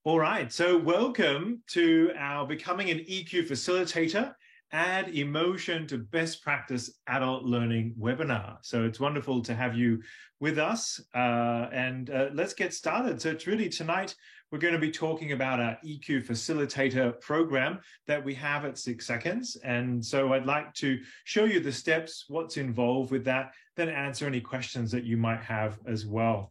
All right, so welcome to our Becoming an EQ Facilitator, Add Emotion to Best Practice Adult Learning webinar. So it's wonderful to have you with us, and let's get started. So it's really tonight, we're going to be talking about our EQ Facilitator program that we have at 6 Seconds. And so I'd like to show you the steps, what's involved with that, then answer any questions that you might have as well.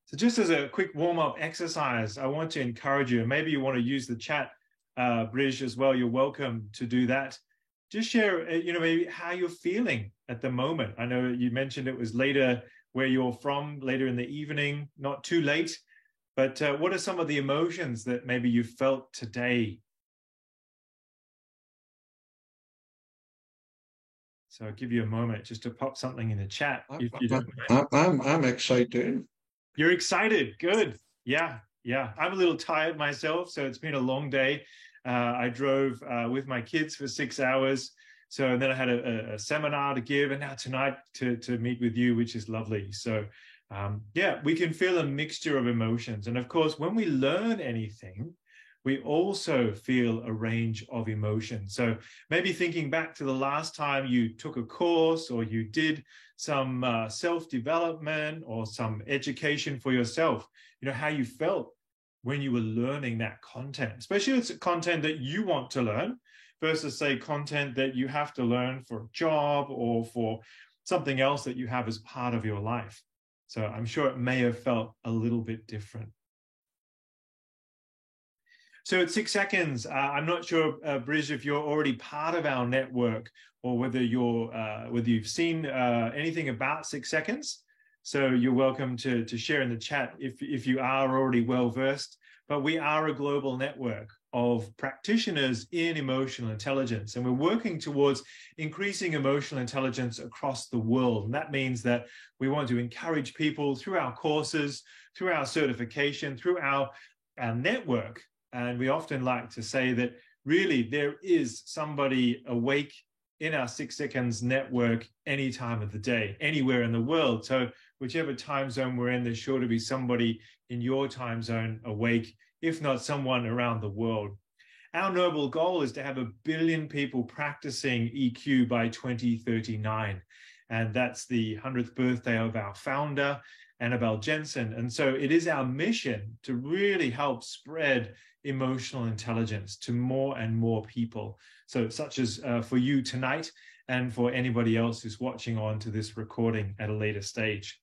So just as a quick warm-up exercise, I want to encourage you, maybe you want to use the chat, Brij, as well. You're welcome to do that. Just share, maybe how you're feeling at the moment. I know you mentioned it was later where you're from, later in the evening, not too late. But what are some of the emotions that maybe you felt today? So I'll give you a moment just to pop something in the chat, if you don't mind. I'm excited. You're excited. Good. Yeah. I'm a little tired myself, so it's been a long day. I drove with my kids for 6 hours. So then I had a seminar to give, and now tonight to meet with you, which is lovely. So we can feel a mixture of emotions. And of course, when we learn anything, we also feel a range of emotions. So maybe thinking back to the last time you took a course or you did some self-development or some education for yourself, how you felt when you were learning that content, especially if it's content that you want to learn versus, say, content that you have to learn for a job or for something else that you have as part of your life. So I'm sure it may have felt a little bit different. So at 6 Seconds, I'm not sure, Brij, if you're already part of our network or whether you've seen anything about 6 Seconds. So you're welcome to share in the chat if you are already well versed. But we are a global network of practitioners in emotional intelligence, and we're working towards increasing emotional intelligence across the world. And that means that we want to encourage people through our courses, through our certification, through our network. And we often like to say that really there is somebody awake in our 6 Seconds network any time of the day, anywhere in the world. So whichever time zone we're in, there's sure to be somebody in your time zone awake, if not someone around the world. Our noble goal is to have 1 billion people practicing EQ by 2039. And that's the 100th birthday of our founder, Annabelle Jensen. And so it is our mission to really help spread emotional intelligence to more and more people. So such as for you tonight and for anybody else who's watching on to this recording at a later stage.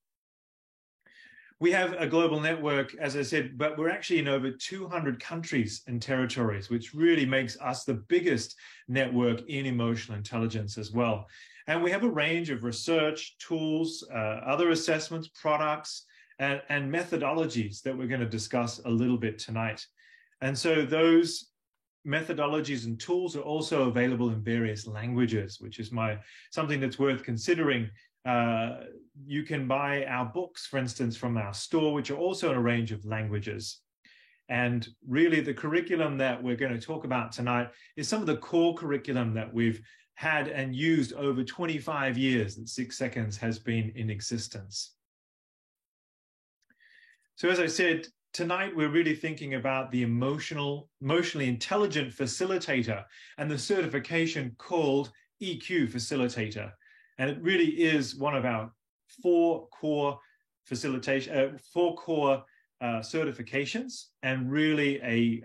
We have a global network, as I said, but we're actually in over 200 countries and territories, which really makes us the biggest network in emotional intelligence as well. And we have a range of research, tools, other assessments, products, and methodologies that we're going to discuss a little bit tonight. And so those methodologies and tools are also available in various languages, which is something that's worth considering. You can buy our books, for instance, from our store, which are also in a range of languages. And really the curriculum that we're going to talk about tonight is some of the core curriculum that we've had and used over 25 years that 6 Seconds has been in existence. So as I said, tonight we're really thinking about the emotionally intelligent facilitator and the certification called EQ Facilitator. And it really is one of our four core certifications, and really a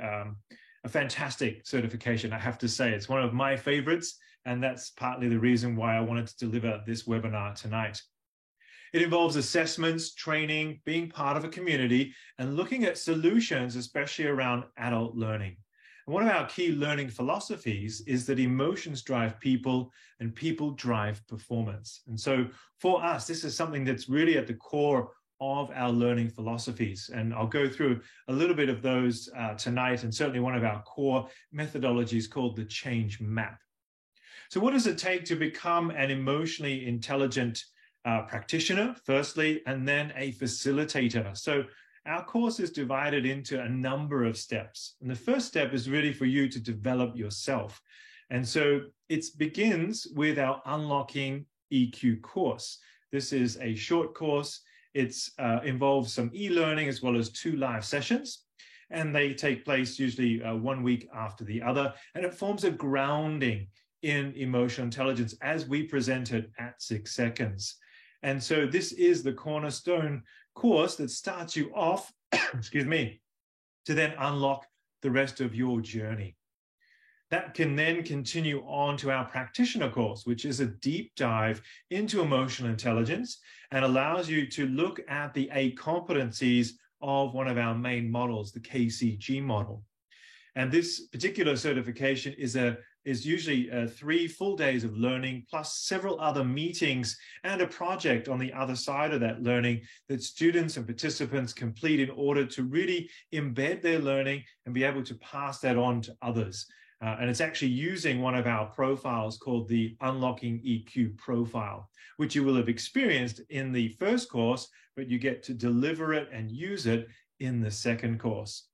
fantastic certification, I have to say. It's one of my favorites, and that's partly the reason why I wanted to deliver this webinar tonight. It involves assessments, training, being part of a community, and looking at solutions, especially around adult learning. And one of our key learning philosophies is that emotions drive people and people drive performance. And so for us, this is something that's really at the core of our learning philosophies. And I'll go through a little bit of those tonight, and certainly one of our core methodologies called the Change Map. So what does it take to become an emotionally intelligent practitioner, firstly, and then a facilitator? So our course is divided into a number of steps. And the first step is really for you to develop yourself. And so it begins with our Unlocking EQ course. This is a short course. It involves some e-learning as well as 2 live sessions. and they take place usually 1 week after the other, and it forms a grounding in emotional intelligence as we present it at 6 seconds. And so this is the cornerstone course that starts you off, excuse me, to then unlock the rest of your journey. That can then continue on to our practitioner course, which is a deep dive into emotional intelligence and allows you to look at the 8 competencies of one of our main models, the KCG model. And this particular certification is usually 3 full days of learning plus several other meetings and a project on the other side of that learning that students and participants complete in order to really embed their learning and be able to pass that on to others. And it's actually using one of our profiles called the Unlocking EQ profile, which you will have experienced in the first course, but you get to deliver it and use it in the second course.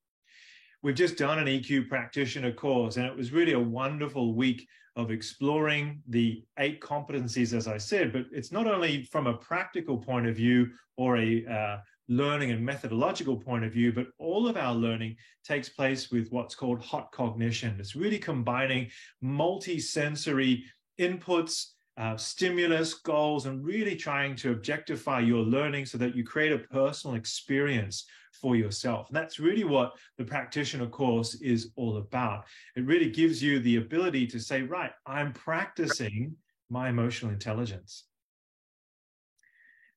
We've just done an EQ practitioner course, and it was really a wonderful week of exploring the 8 competencies, as I said, but it's not only from a practical point of view or a learning and methodological point of view, but all of our learning takes place with what's called hot cognition. It's really combining multi-sensory inputs, stimulus, goals, and really trying to objectify your learning so that you create a personal experience for yourself. And that's really what the practitioner course is all about. It really gives you the ability to say, right, I'm practicing my emotional intelligence.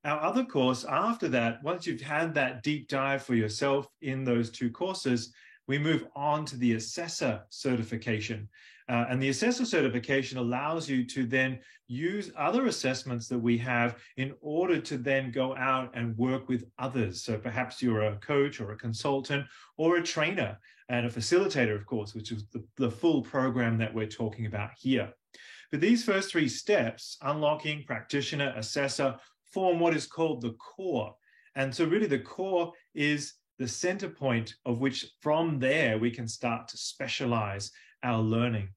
Our other course after that, once you've had that deep dive for yourself in those 2 courses, we move on to the assessor certification. And the assessor certification allows you to then use other assessments that we have in order to then go out and work with others. So perhaps you're a coach or a consultant or a trainer and a facilitator, of course, which is the full program that we're talking about here. But these first 3 steps, unlocking, practitioner, assessor, form what is called the core. And so really the core is the center point of which from there we can start to specialize our learning.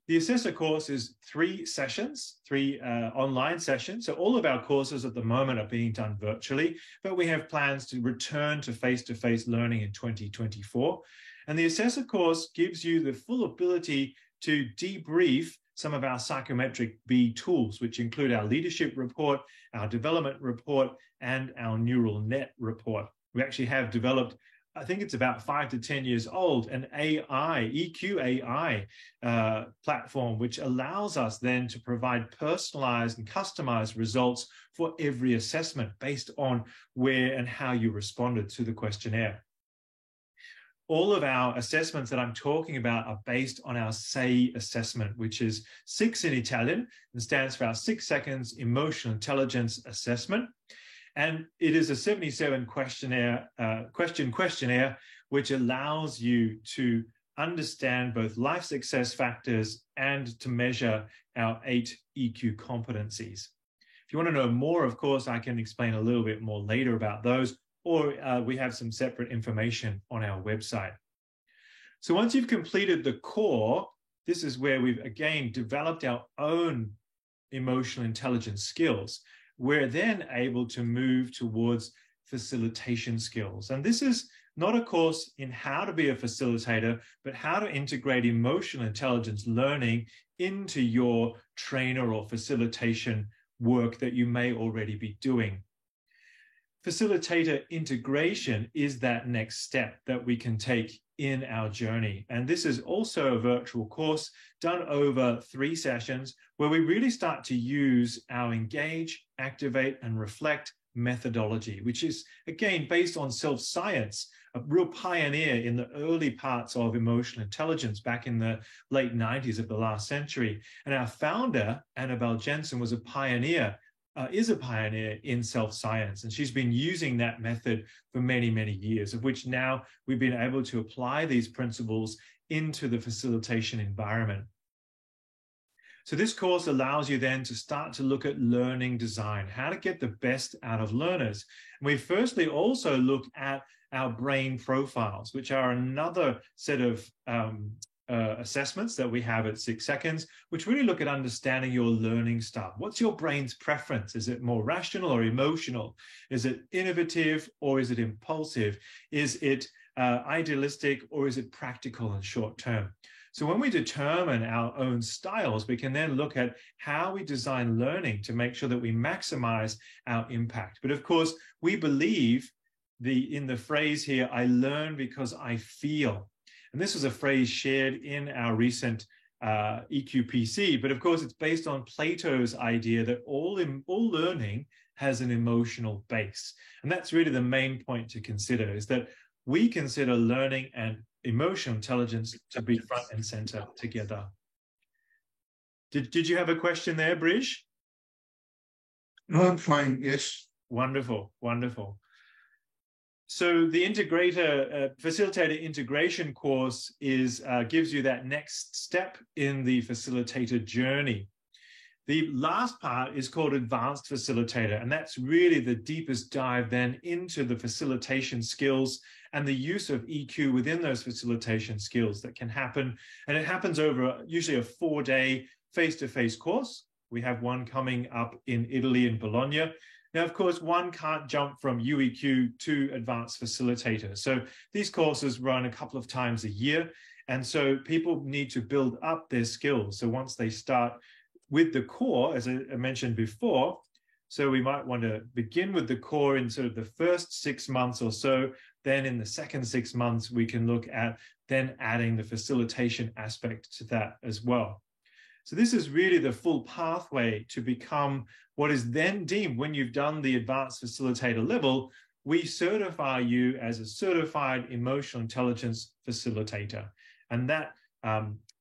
The assessor course is 3 sessions, 3 online sessions. So all of our courses at the moment are being done virtually, but we have plans to return to face-to-face learning in 2024. And the assessor course gives you the full ability to debrief some of our psychometric B tools, which include our leadership report, our development report, and our neural net report. We actually have developed, I think it's about 5 to 10 years old, an AI, EQ AI platform, which allows us then to provide personalized and customized results for every assessment based on where and how you responded to the questionnaire. All of our assessments that I'm talking about are based on our SEI assessment, which is 6 in Italian and stands for our 6 seconds emotional intelligence assessment. And it is a 77 questionnaire, which allows you to understand both life success factors and to measure our 8 EQ competencies. If you want to know more, of course, I can explain a little bit more later about those, or we have some separate information on our website. So once you've completed the core, this is where we've again developed our own emotional intelligence skills. We're then able to move towards facilitation skills. And this is not a course in how to be a facilitator, but how to integrate emotional intelligence learning into your trainer or facilitation work that you may already be doing. Facilitator integration is that next step that we can take in our journey. And this is also a virtual course done over 3 sessions where we really start to use our engage, activate, and reflect methodology, which is, again, based on self-science, a real pioneer in the early parts of emotional intelligence back in the late 90s of the last century. And our founder, Annabelle Jensen, was a pioneer in self-science. And she's been using that method for many, many years, of which now we've been able to apply these principles into the facilitation environment. So this course allows you then to start to look at learning design, how to get the best out of learners. And we firstly also look at our brain profiles, which are another set of assessments that we have at 6 seconds, which really look at understanding your learning style. What's your brain's preference? Is it more rational or emotional? Is it innovative or is it impulsive? Is it idealistic, or is it practical and short term? So when we determine our own styles, we can then look at how we design learning to make sure that we maximize our impact. But of course, we believe in the phrase here, I learn because I feel. And this was a phrase shared in our recent EQPC, but of course it's based on Plato's idea that all learning has an emotional base. And that's really the main point to consider, is that we consider learning and emotional intelligence to be front and center together. Did you have a question there, Brij? No, I'm fine, yes. Wonderful, wonderful. So the facilitator integration course gives you that next step in the facilitator journey. The last part is called advanced facilitator, and that's really the deepest dive then into the facilitation skills and the use of EQ within those facilitation skills that can happen. And it happens over usually a 4-day face-to-face course. We have one coming up in Italy, in Bologna. Now, of course, one can't jump from UEQ to advanced facilitator. So these courses run a couple of times a year. And so people need to build up their skills. So once they start with the core, as I mentioned before, so we might want to begin with the core in sort of the first 6 months or so. Then in the second 6 months, we can look at then adding the facilitation aspect to that as well. So this is really the full pathway to become what is then deemed, when you've done the advanced facilitator level, we certify you as a certified emotional intelligence facilitator. And that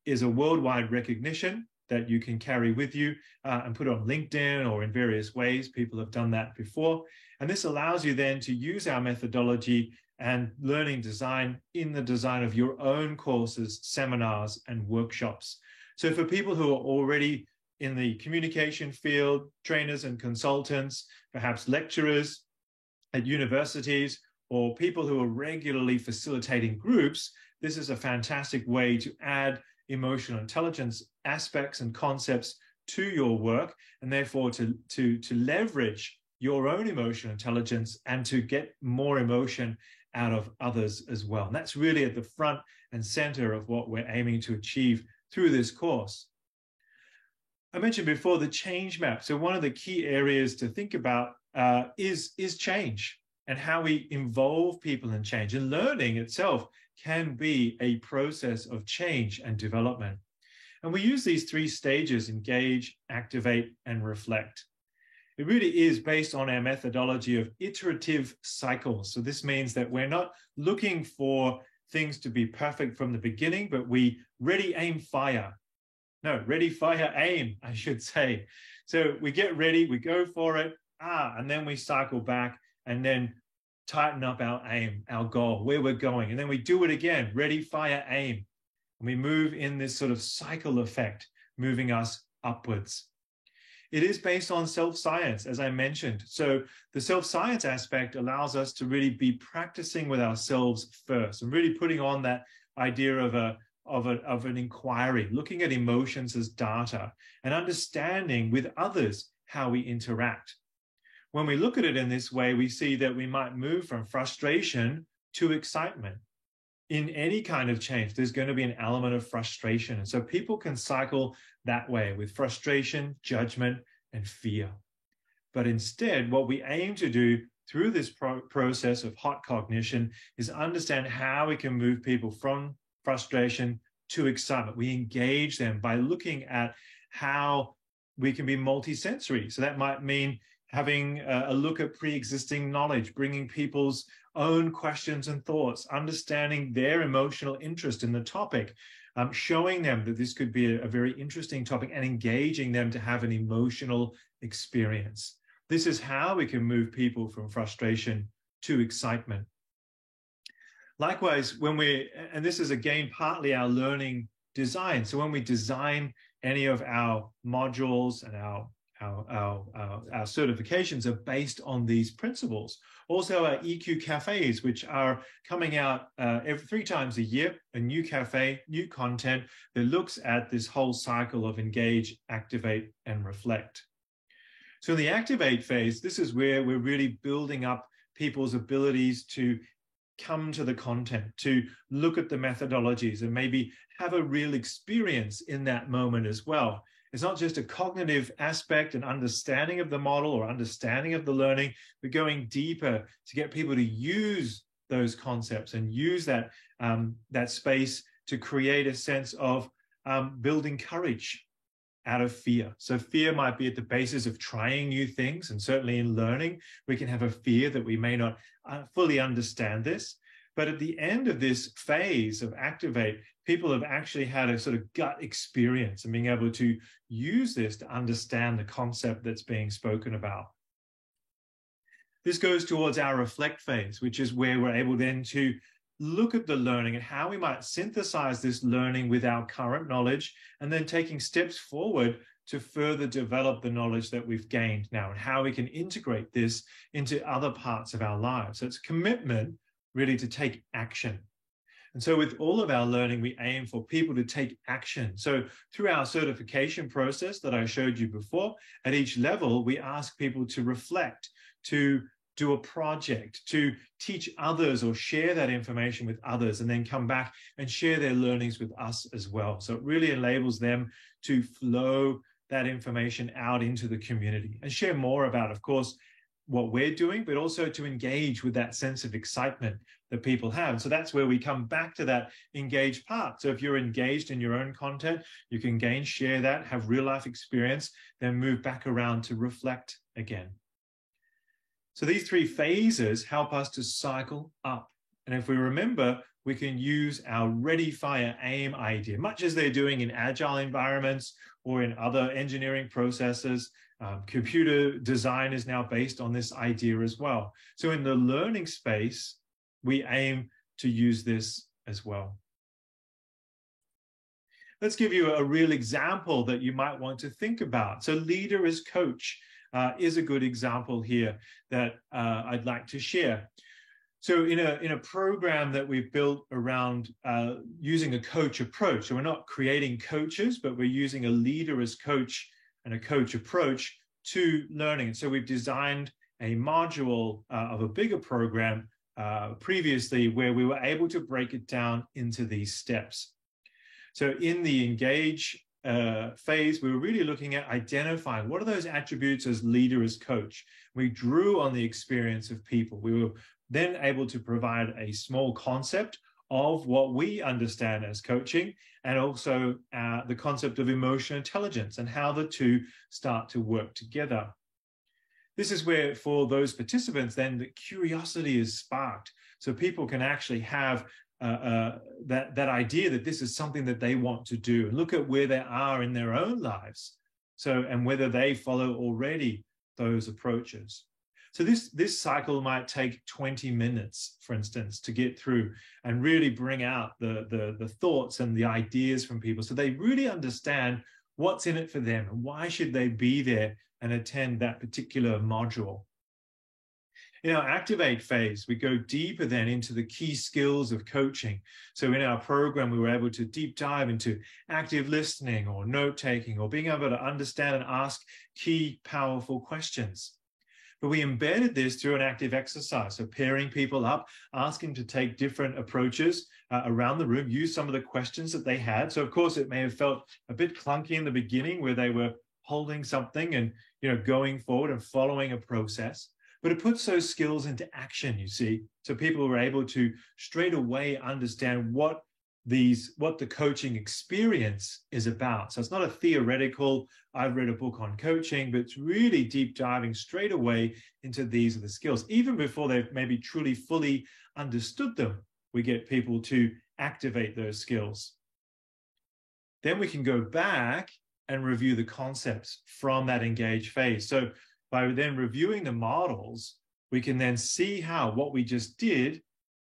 is a worldwide recognition that you can carry with you and put on LinkedIn or in various ways. People have done that before. And this allows you then to use our methodology and learning design in the design of your own courses, seminars, and workshops. So for people who are already in the communication field, trainers and consultants, perhaps lecturers at universities, or people who are regularly facilitating groups, this is a fantastic way to add emotional intelligence aspects and concepts to your work, and therefore to leverage your own emotional intelligence and to get more emotion out of others as well. And that's really at the front and center of what we're aiming to achieve through this course. I mentioned before the change map. So one of the key areas to think about is change and how we involve people in change. And learning itself can be a process of change and development. And we use these 3 stages: engage, activate, and reflect. It really is based on our methodology of iterative cycles. So this means that we're not looking for things to be perfect from the beginning, but we ready, aim, fire. No, ready, fire, aim, I should say. So we get ready, we go for it, and then we cycle back and then tighten up our aim, our goal, where we're going. And then we do it again, ready, fire, aim. And we move in this sort of cycle effect, moving us upwards. It is based on self-science, as I mentioned. So the self-science aspect allows us to really be practicing with ourselves first and really putting on that idea of an inquiry, looking at emotions as data and understanding with others how we interact. When we look at it in this way, we see that we might move from frustration to excitement. In any kind of change, there's going to be an element of frustration. And so people can cycle that way with frustration, judgment, and fear. But instead, what we aim to do through this process of hot cognition is understand how we can move people from frustration to excitement. We engage them by looking at how we can be multisensory. So that might mean having a look at pre-existing knowledge, bringing people's own questions and thoughts, understanding their emotional interest in the topic, showing them that this could be a very interesting topic and engaging them to have an emotional experience. This is how we can move people from frustration to excitement. Likewise, and this is again partly our learning design. So when we design any of our modules and our certifications are based on these principles. Also our EQ cafes, which are coming out every 3 times a year, a new cafe, new content that looks at this whole cycle of engage, activate, and reflect. So in the activate phase, this is where we're really building up people's abilities to come to the content, to look at the methodologies and maybe have a real experience in that moment as well. It's not just a cognitive aspect and understanding of the model or understanding of the learning, but going deeper to get people to use those concepts and use that, that space to create a sense of building courage out of fear. So fear might be at the basis of trying new things, and certainly in learning, we can have a fear that we may not fully understand this. But at the end of this phase of Activate, people have actually had a sort of gut experience and being able to use this to understand the concept that's being spoken about. This goes towards our Reflect phase, which is where we're able then to look at the learning and how we might synthesize this learning with our current knowledge, and then taking steps forward to further develop the knowledge that we've gained now and how we can integrate this into other parts of our lives. So it's a commitment really to take action. And so with all of our learning, we aim for people to take action. So through our certification process that I showed you before, at each level, we ask people to reflect, to do a project, to teach others or share that information with others, and then come back and share their learnings with us as well. So it really enables them to flow that information out into the community and share more about, of course, what we're doing, but also to engage with that sense of excitement that people have. So that's where we come back to that engaged part. So if you're engaged in your own content, you can share that, have real life experience, then move back around to reflect again. So these three phases help us to cycle up. And if we remember, we can use our ready, fire, aim idea, much as they're doing in agile environments or in other engineering processes. Computer design is now based on this idea as well. So in the learning space, we aim to use this as well. Let's give you a real example that you might want to think about. So leader as coach is a good example here that I'd like to share. So in a program that we've built around using a coach approach, so we're not creating coaches, but we're using a leader as coach and a coach approach to learning. And so we've designed a module of a bigger program previously where we were able to break it down into these steps. So in the engage phase, we were really looking at identifying what are those attributes as leader, as coach. We drew on the experience of people. We were then able to provide a small concept of what we understand as coaching, and also the concept of emotional intelligence and how the two start to work together. This is where, for those participants, then the curiosity is sparked. So people can actually have that idea that this is something that they want to do, and look at where they are in their own lives. So, and whether they follow already those approaches. So this cycle might take 20 minutes, for instance, to get through and really bring out the thoughts and the ideas from people, so they really understand what's in it for them and why should they be there and attend that particular module. In our Activate phase, we go deeper then into the key skills of coaching. So in our program, we were able to deep dive into active listening or note-taking or being able to understand and ask key, powerful questions. But we embedded this through an active exercise, so pairing people up, asking to take different approaches around the room, use some of the questions that they had. So of course, it may have felt a bit clunky in the beginning where they were holding something and going forward and following a process. But it puts those skills into action, you see. So people were able to straight away understand what the coaching experience is about. So it's not a theoretical, I've read a book on coaching, but it's really deep diving straight away into these are the skills. Even before they've maybe truly fully understood them, we get people to activate those skills. Then we can go back and review the concepts from that engage phase. So by then reviewing the models, we can then see how what we just did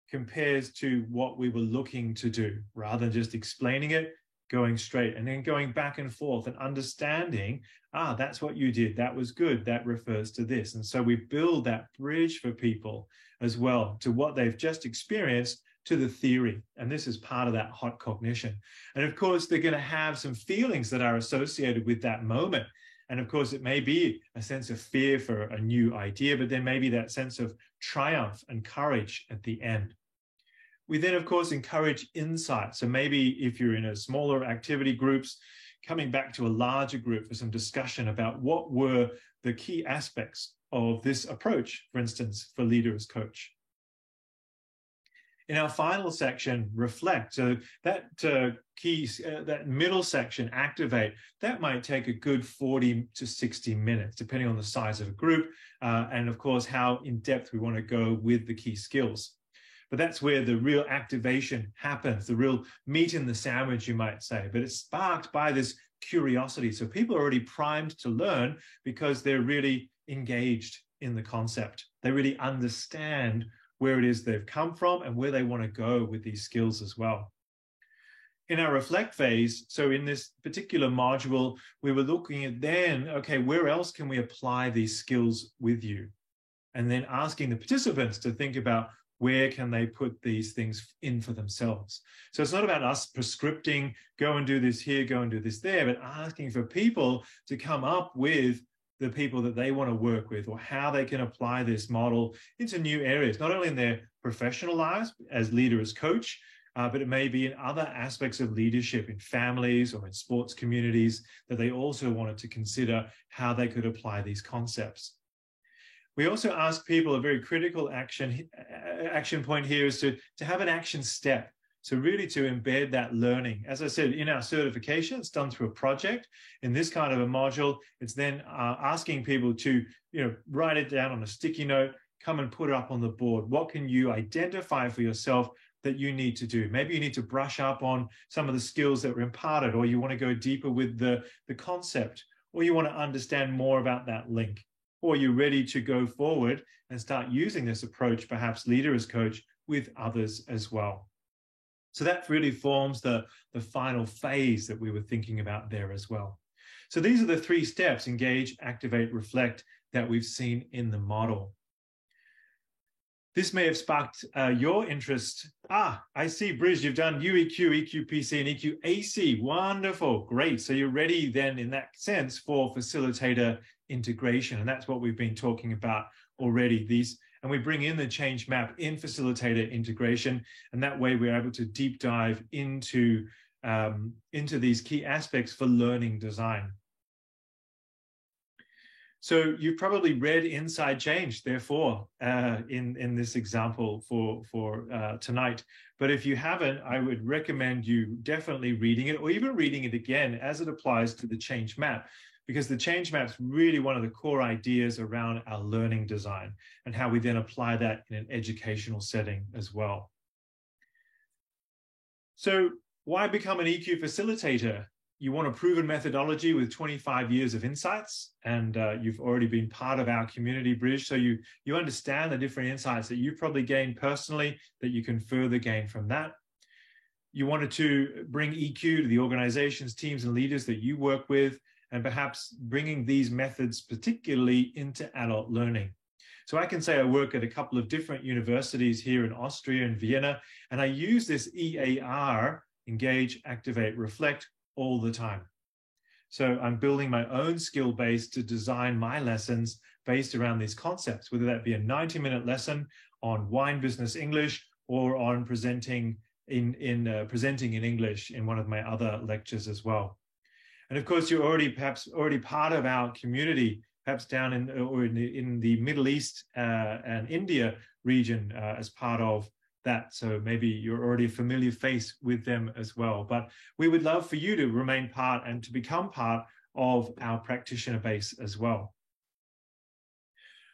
compares to what we were looking to do, rather than just explaining it, going straight, and then going back and forth and understanding, that's what you did, that was good, that refers to this. And so we build that bridge for people as well to what they've just experienced to the theory. And this is part of that hot cognition. And of course, they're going to have some feelings that are associated with that moment. And of course, it may be a sense of fear for a new idea, but there may be that sense of triumph and courage at the end. We then, of course, encourage insight. So maybe if you're in a smaller activity groups, coming back to a larger group for some discussion about what were the key aspects of this approach, for instance, for leader as coach. In our final section, reflect. So that that middle section, activate, that might take a good 40 to 60 minutes, depending on the size of a group, and of course, how in depth we want to go with the key skills. But that's where the real activation happens, the real meat in the sandwich, you might say. But it's sparked by this curiosity. So people are already primed to learn because they're really engaged in the concept. They really understand where it is they've come from and where they want to go with these skills as well. In our reflect phase, so in this particular module, we were looking at then, okay, where else can we apply these skills with you? And then asking the participants to think about where can they put these things in for themselves. So it's not about us prescripting, go and do this here, go and do this there, but asking for people to come up with the people that they want to work with or how they can apply this model into new areas, not only in their professional lives as leader, as coach, but it may be in other aspects of leadership in families or in sports communities that they also wanted to consider how they could apply these concepts. We also ask people a very critical action point here is to have an action step. So really to embed that learning. As I said, in our certification, it's done through a project. In this kind of a module, it's then asking people to write it down on a sticky note, come and put it up on the board. What can you identify for yourself that you need to do? Maybe you need to brush up on some of the skills that were imparted, or you want to go deeper with the concept, or you want to understand more about that link, or you're ready to go forward and start using this approach, perhaps leader as coach, with others as well. So that really forms the final phase that we were thinking about there as well. So these are the 3 steps, engage, activate, reflect, that we've seen in the model. This may have sparked your interest. I see, Briz, you've done UEQ, EQPC, and EQAC. Wonderful, great. So you're ready then in that sense for facilitator integration. And that's what we've been talking about already. And we bring in the change map in facilitator integration. And that way we're able to deep dive into these key aspects for learning design. So you've probably read Inside Change, therefore, in this example for tonight. But if you haven't, I would recommend you definitely reading it, or even reading it again as it applies to the change map, because the change map is really one of the core ideas around our learning design and how we then apply that in an educational setting as well. So why become an EQ facilitator? You want a proven methodology with 25 years of insights, and you've already been part of our community bridge. So you understand the different insights that you've probably gained personally that you can further gain from that. You wanted to bring EQ to the organizations, teams, and leaders that you work with, and perhaps bringing these methods particularly into adult learning. So I can say I work at a couple of different universities here in Austria and Vienna, and I use this EAR, engage, activate, reflect, all the time. So I'm building my own skill base to design my lessons based around these concepts, whether that be a 90-minute lesson on wine business English or on presenting in English in one of my other lectures as well. And of course, you're perhaps already part of our community, perhaps down in the Middle East and India region as part of that. So maybe you're already a familiar face with them as well. But we would love for you to remain part and to become part of our practitioner base as well.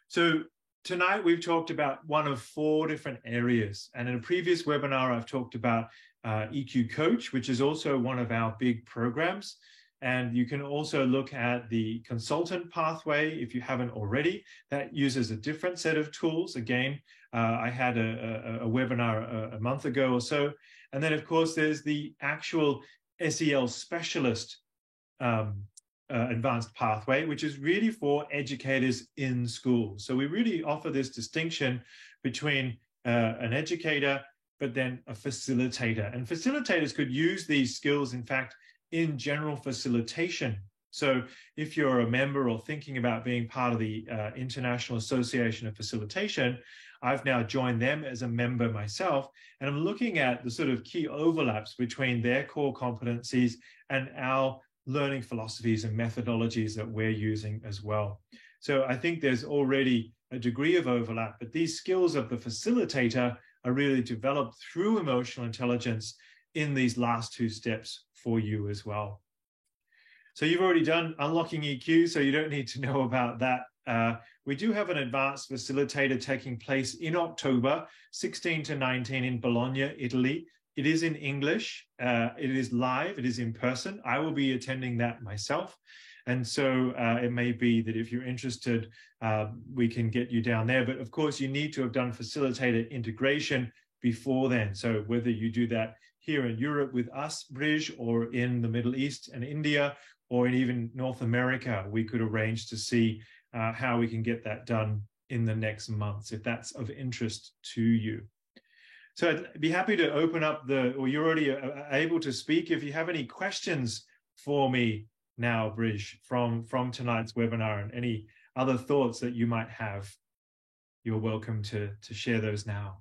So tonight we've talked about one of 4 different areas. And in a previous webinar, I've talked about EQ Coach, which is also one of our big programs. And you can also look at the consultant pathway if you haven't already. That uses a different set of tools. Again, I had a webinar a month ago or so. And then, of course, there's the actual SEL specialist advanced pathway, which is really for educators in schools. So we really offer this distinction between an educator, but then a facilitator. And facilitators could use these skills, in fact, in general facilitation So if you're a member or thinking about being part of the International Association of Facilitation, I've now joined them as a member myself, and I'm looking at the sort of key overlaps between their core competencies and our learning philosophies and methodologies that we're using as well. So I think there's already a degree of overlap, but these skills of the facilitator are really developed through emotional intelligence in these last two steps for you as well. So you've already done Unlocking EQ, so you don't need to know about that. We do have an advanced facilitator taking place in October, 16 to 19 in Bologna, Italy. It is in English, it is live, it is in person. I will be attending that myself. And so it may be that if you're interested, we can get you down there. But of course, you need to have done facilitator integration before then. So whether you do that here in Europe with us, Brij, or in the Middle East and India, or in even North America, we could arrange to see how we can get that done in the next months, if that's of interest to you. So I'd be happy to open up or you're already able to speak. If you have any questions for me now, Brij, from tonight's webinar, and any other thoughts that you might have, you're welcome to share those now.